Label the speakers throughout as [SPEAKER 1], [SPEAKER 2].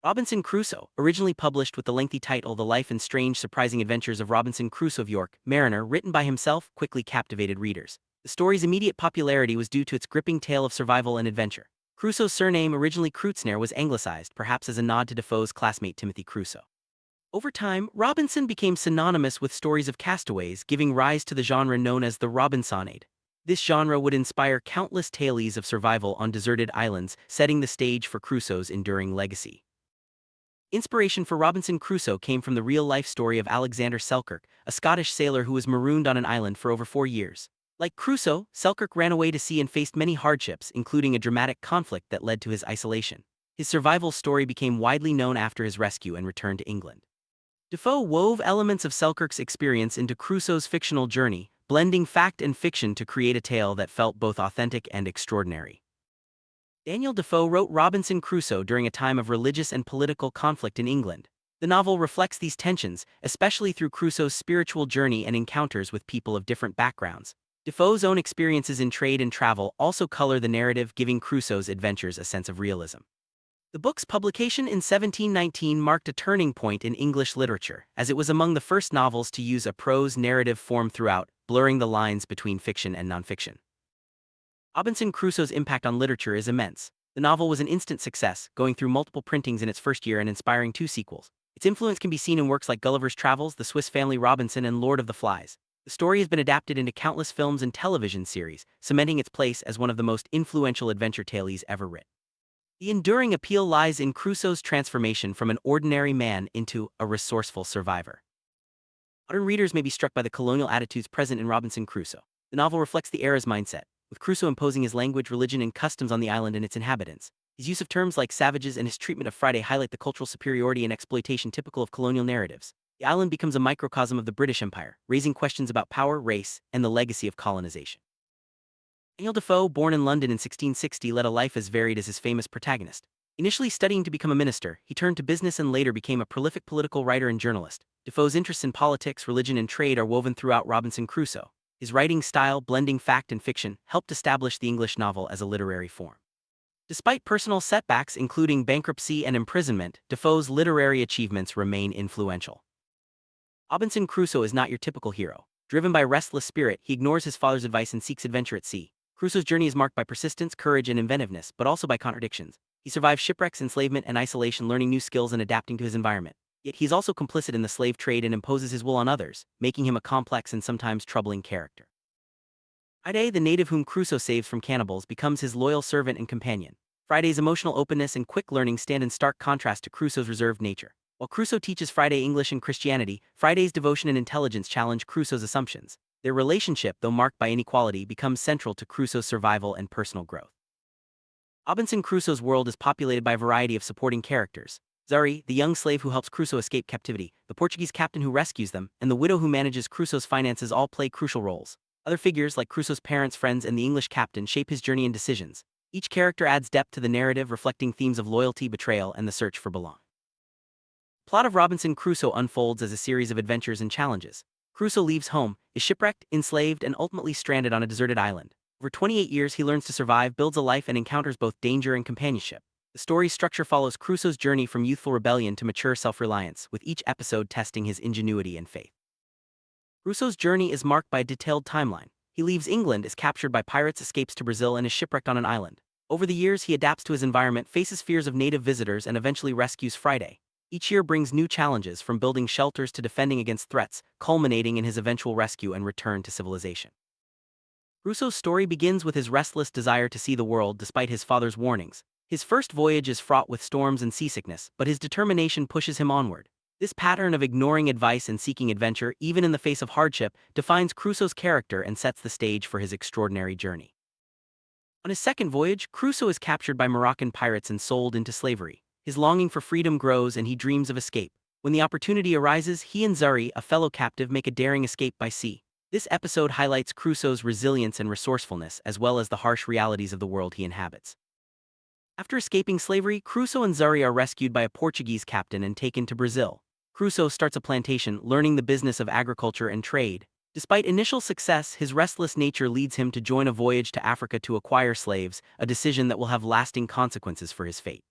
[SPEAKER 1] Robinson Crusoe, originally published with the lengthy title The Life and Strange Surprising Adventures of Robinson Crusoe of York, Mariner, written by himself, quickly captivated readers. The story's immediate popularity was due to its gripping tale of survival and adventure. Crusoe's surname, originally Kreutzner, was anglicized, perhaps as a nod to Defoe's classmate Timothy Crusoe. Over time, Robinson became synonymous with stories of castaways, giving rise to the genre known as the Robinsonade. This genre would inspire countless tales of survival on deserted islands, setting the stage for Crusoe's enduring legacy. Inspiration for Robinson Crusoe came from the real-life story of Alexander Selkirk, a Scottish sailor who was marooned on an island for over 4 years. Like Crusoe, Selkirk ran away to sea and faced many hardships, including a dramatic conflict that led to his isolation. His survival story became widely known after his rescue and return to England. Defoe wove elements of Selkirk's experience into Crusoe's fictional journey, blending fact and fiction to create a tale that felt both authentic and extraordinary. Daniel Defoe wrote Robinson Crusoe during a time of religious and political conflict in England. The novel reflects these tensions, especially through Crusoe's spiritual journey and encounters with people of different backgrounds. Defoe's own experiences in trade and travel also color the narrative, giving Crusoe's adventures a sense of realism. The book's publication in 1719 marked a turning point in English literature, as it was among the first novels to use a prose narrative form throughout, blurring the lines between fiction and nonfiction. Robinson Crusoe's impact on literature is immense. The novel was an instant success, going through multiple printings in its first year and inspiring 2 sequels. Its influence can be seen in works like Gulliver's Travels, The Swiss Family Robinson, and Lord of the Flies. The story has been adapted into countless films and television series, cementing its place as one of the most influential adventure tales ever written. The enduring appeal lies in Crusoe's transformation from an ordinary man into a resourceful survivor. Modern readers may be struck by the colonial attitudes present in Robinson Crusoe. The novel reflects the era's mindset, with Crusoe imposing his language, religion, and customs on the island and its inhabitants. His use of terms like savages and his treatment of Friday highlight the cultural superiority and exploitation typical of colonial narratives. The island becomes a microcosm of the British Empire, raising questions about power, race, and the legacy of colonization. Daniel Defoe, born in London in 1660, led a life as varied as his famous protagonist. Initially studying to become a minister, he turned to business and later became a prolific political writer and journalist. Defoe's interests in politics, religion, and trade are woven throughout Robinson Crusoe. His writing style, blending fact and fiction, helped establish the English novel as a literary form. Despite personal setbacks including bankruptcy and imprisonment, Defoe's literary achievements remain influential. Robinson Crusoe is not your typical hero. Driven by restless spirit, he ignores his father's advice and seeks adventure at sea. Crusoe's journey is marked by persistence, courage, and inventiveness, but also by contradictions. He survives shipwrecks, enslavement, and isolation, learning new skills and adapting to his environment. Yet he is also complicit in the slave trade and imposes his will on others, making him a complex and sometimes troubling character. Friday, the native whom Crusoe saves from cannibals, becomes his loyal servant and companion. Friday's emotional openness and quick learning stand in stark contrast to Crusoe's reserved nature. While Crusoe teaches Friday English and Christianity, Friday's devotion and intelligence challenge Crusoe's assumptions. Their relationship, though marked by inequality, becomes central to Crusoe's survival and personal growth. Robinson Crusoe's world is populated by a variety of supporting characters. Zuri, the young slave who helps Crusoe escape captivity, the Portuguese captain who rescues them, and the widow who manages Crusoe's finances all play crucial roles. Other figures like Crusoe's parents, friends, and the English captain shape his journey and decisions. Each character adds depth to the narrative, reflecting themes of loyalty, betrayal, and the search for belonging. The plot of Robinson Crusoe unfolds as a series of adventures and challenges. Crusoe leaves home, is shipwrecked, enslaved, and ultimately stranded on a deserted island. Over 28 years he learns to survive, builds a life, and encounters both danger and companionship. The story's structure follows Crusoe's journey from youthful rebellion to mature self-reliance, with each episode testing his ingenuity and faith. Crusoe's journey is marked by a detailed timeline. He leaves England, is captured by pirates, escapes to Brazil, and is shipwrecked on an island. Over the years he adapts to his environment, faces fears of native visitors, and eventually rescues Friday. Each year brings new challenges, from building shelters to defending against threats, culminating in his eventual rescue and return to civilization. Crusoe's story begins with his restless desire to see the world despite his father's warnings. His first voyage is fraught with storms and seasickness, but his determination pushes him onward. This pattern of ignoring advice and seeking adventure, even in the face of hardship, defines Crusoe's character and sets the stage for his extraordinary journey. On his second voyage, Crusoe is captured by Moroccan pirates and sold into slavery. His longing for freedom grows and he dreams of escape. When the opportunity arises, he and Zuri, a fellow captive, make a daring escape by sea. This episode highlights Crusoe's resilience and resourcefulness, as well as the harsh realities of the world he inhabits. After escaping slavery, Crusoe and Zuri are rescued by a Portuguese captain and taken to Brazil. Crusoe starts a plantation, learning the business of agriculture and trade. Despite initial success, his restless nature leads him to join a voyage to Africa to acquire slaves, a decision that will have lasting consequences for his fate.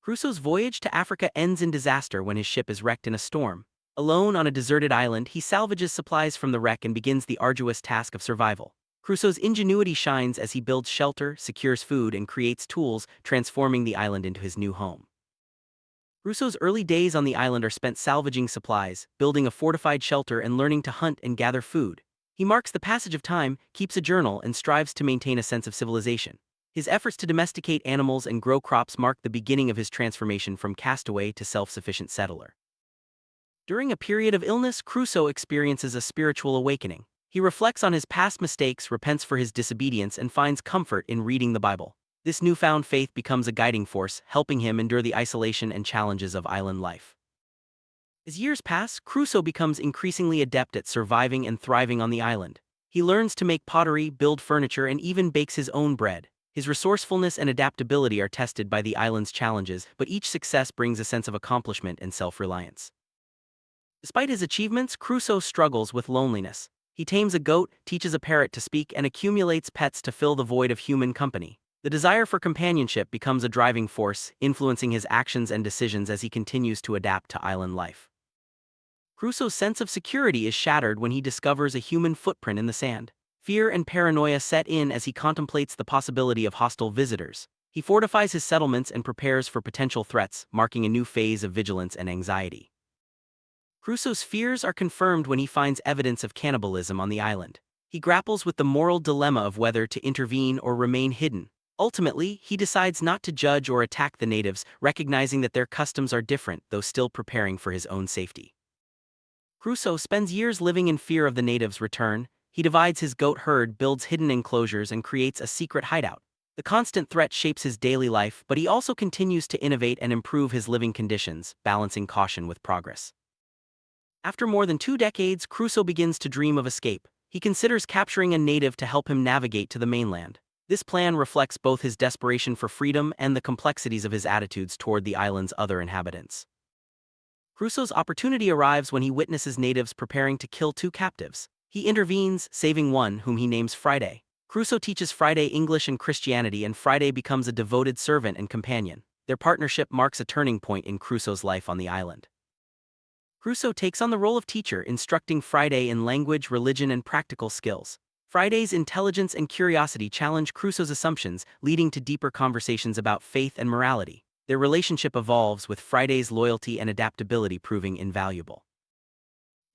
[SPEAKER 1] Crusoe's voyage to Africa ends in disaster when his ship is wrecked in a storm. Alone on a deserted island, he salvages supplies from the wreck and begins the arduous task of survival. Crusoe's ingenuity shines as he builds shelter, secures food, and creates tools, transforming the island into his new home. Crusoe's early days on the island are spent salvaging supplies, building a fortified shelter, and learning to hunt and gather food. He marks the passage of time, keeps a journal, and strives to maintain a sense of civilization. His efforts to domesticate animals and grow crops mark the beginning of his transformation from castaway to self-sufficient settler. During a period of illness, Crusoe experiences a spiritual awakening. He reflects on his past mistakes, repents for his disobedience, and finds comfort in reading the Bible. This newfound faith becomes a guiding force, helping him endure the isolation and challenges of island life. As years pass, Crusoe becomes increasingly adept at surviving and thriving on the island. He learns to make pottery, build furniture, and even bakes his own bread. His resourcefulness and adaptability are tested by the island's challenges, but each success brings a sense of accomplishment and self-reliance. Despite his achievements, Crusoe struggles with loneliness. He tames a goat, teaches a parrot to speak, and accumulates pets to fill the void of human company. The desire for companionship becomes a driving force, influencing his actions and decisions as he continues to adapt to island life. Crusoe's sense of security is shattered when he discovers a human footprint in the sand. Fear and paranoia set in as he contemplates the possibility of hostile visitors. He fortifies his settlements and prepares for potential threats, marking a new phase of vigilance and anxiety. Crusoe's fears are confirmed when he finds evidence of cannibalism on the island. He grapples with the moral dilemma of whether to intervene or remain hidden. Ultimately, he decides not to judge or attack the natives, recognizing that their customs are different, though still preparing for his own safety. Crusoe spends years living in fear of the natives' return. He divides his goat herd, builds hidden enclosures, and creates a secret hideout. The constant threat shapes his daily life, but he also continues to innovate and improve his living conditions, balancing caution with progress. After more than 2 decades, Crusoe begins to dream of escape. He considers capturing a native to help him navigate to the mainland. This plan reflects both his desperation for freedom and the complexities of his attitudes toward the island's other inhabitants. Crusoe's opportunity arrives when he witnesses natives preparing to kill 2 captives. He intervenes, saving one, whom he names Friday. Crusoe teaches Friday English and Christianity, and Friday becomes a devoted servant and companion. Their partnership marks a turning point in Crusoe's life on the island. Crusoe takes on the role of teacher, instructing Friday in language, religion, and practical skills. Friday's intelligence and curiosity challenge Crusoe's assumptions, leading to deeper conversations about faith and morality. Their relationship evolves, with Friday's loyalty and adaptability proving invaluable.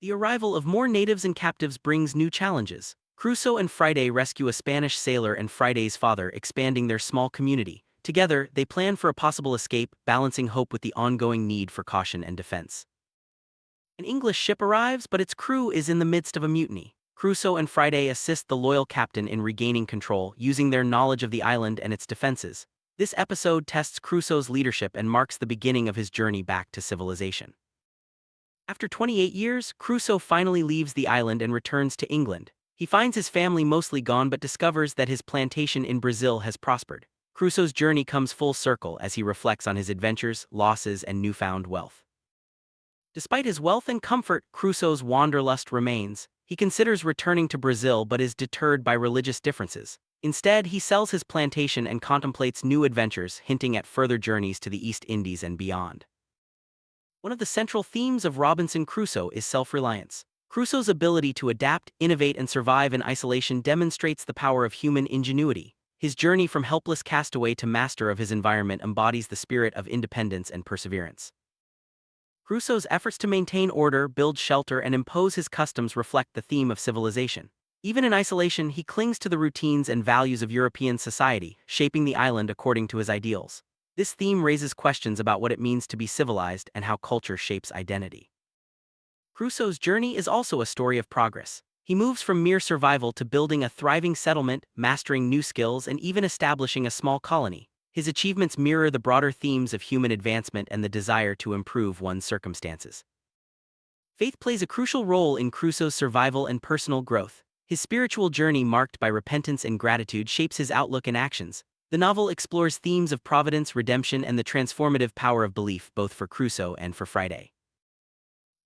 [SPEAKER 1] The arrival of more natives and captives brings new challenges. Crusoe and Friday rescue a Spanish sailor and Friday's father, expanding their small community. Together, they plan for a possible escape, balancing hope with the ongoing need for caution and defense. An English ship arrives, but its crew is in the midst of a mutiny. Crusoe and Friday assist the loyal captain in regaining control, using their knowledge of the island and its defenses. This episode tests Crusoe's leadership and marks the beginning of his journey back to civilization. After 28 years, Crusoe finally leaves the island and returns to England. He finds his family mostly gone but discovers that his plantation in Brazil has prospered. Crusoe's journey comes full circle as he reflects on his adventures, losses, and newfound wealth. Despite his wealth and comfort, Crusoe's wanderlust remains. He considers returning to Brazil but is deterred by religious differences. Instead, he sells his plantation and contemplates new adventures, hinting at further journeys to the East Indies and beyond. One of the central themes of Robinson Crusoe is self-reliance. Crusoe's ability to adapt, innovate, and survive in isolation demonstrates the power of human ingenuity. His journey from helpless castaway to master of his environment embodies the spirit of independence and perseverance. Crusoe's efforts to maintain order, build shelter, and impose his customs reflect the theme of civilization. Even in isolation, he clings to the routines and values of European society, shaping the island according to his ideals. This theme raises questions about what it means to be civilized and how culture shapes identity. Crusoe's journey is also a story of progress. He moves from mere survival to building a thriving settlement, mastering new skills, and even establishing a small colony. His achievements mirror the broader themes of human advancement and the desire to improve one's circumstances. Faith plays a crucial role in Crusoe's survival and personal growth. His spiritual journey, marked by repentance and gratitude, shapes his outlook and actions. The novel explores themes of providence, redemption, and the transformative power of belief, both for Crusoe and for Friday.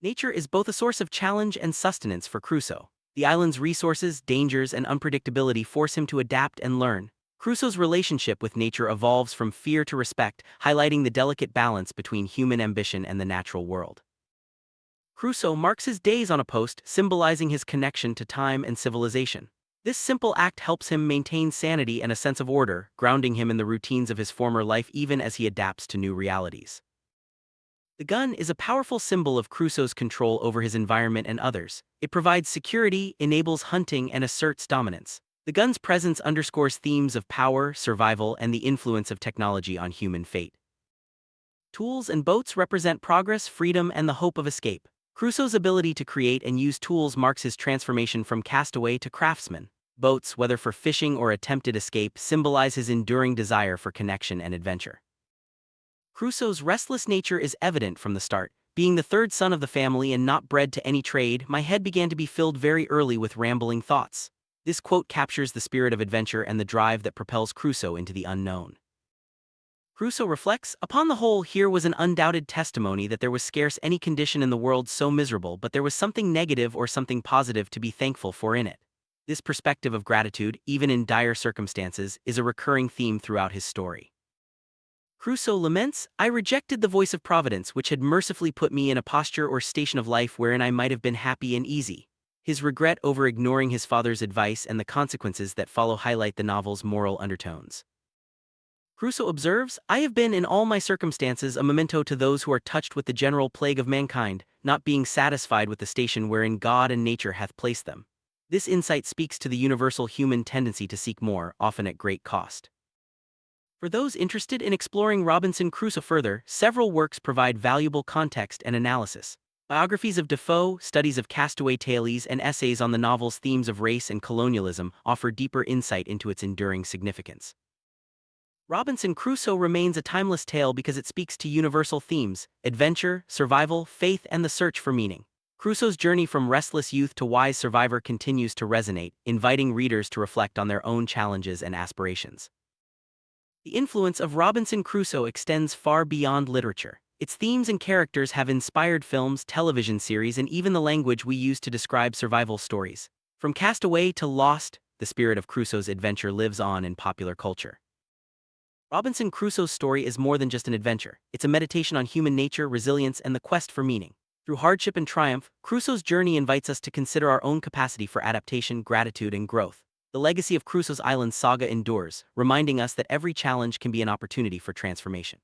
[SPEAKER 1] Nature is both a source of challenge and sustenance for Crusoe. The island's resources, dangers, and unpredictability force him to adapt and learn. Crusoe's relationship with nature evolves from fear to respect, highlighting the delicate balance between human ambition and the natural world. Crusoe marks his days on a post, symbolizing his connection to time and civilization. This simple act helps him maintain sanity and a sense of order, grounding him in the routines of his former life even as he adapts to new realities. The gun is a powerful symbol of Crusoe's control over his environment and others. It provides security, enables hunting, and asserts dominance. The gun's presence underscores themes of power, survival, and the influence of technology on human fate. Tools and boats represent progress, freedom, and the hope of escape. Crusoe's ability to create and use tools marks his transformation from castaway to craftsman. Boats, whether for fishing or attempted escape, symbolize his enduring desire for connection and adventure. Crusoe's restless nature is evident from the start. Being the third son of the family and not bred to any trade, my head began to be filled very early with rambling thoughts. This quote captures the spirit of adventure and the drive that propels Crusoe into the unknown. Crusoe reflects, upon the whole, here was an undoubted testimony that there was scarce any condition in the world so miserable, but there was something negative or something positive to be thankful for in it. This perspective of gratitude, even in dire circumstances, is a recurring theme throughout his story. Crusoe laments, I rejected the voice of Providence which had mercifully put me in a posture or station of life wherein I might have been happy and easy. His regret over ignoring his father's advice and the consequences that follow highlight the novel's moral undertones. Crusoe observes, I have been in all my circumstances a memento to those who are touched with the general plague of mankind, not being satisfied with the station wherein God and nature hath placed them. This insight speaks to the universal human tendency to seek more, often at great cost. For those interested in exploring Robinson Crusoe further, several works provide valuable context and analysis. Biographies of Defoe, studies of castaway tales, and essays on the novel's themes of race and colonialism offer deeper insight into its enduring significance. Robinson Crusoe remains a timeless tale because it speaks to universal themes: adventure, survival, faith, and the search for meaning. Crusoe's journey from restless youth to wise survivor continues to resonate, inviting readers to reflect on their own challenges and aspirations. The influence of Robinson Crusoe extends far beyond literature. Its themes and characters have inspired films, television series, and even the language we use to describe survival stories. From Castaway to Lost, the spirit of Crusoe's adventure lives on in popular culture. Robinson Crusoe's story is more than just an adventure. It's a meditation on human nature, resilience, and the quest for meaning. Through hardship and triumph, Crusoe's journey invites us to consider our own capacity for adaptation, gratitude, and growth. The legacy of Crusoe's Island saga endures, reminding us that every challenge can be an opportunity for transformation.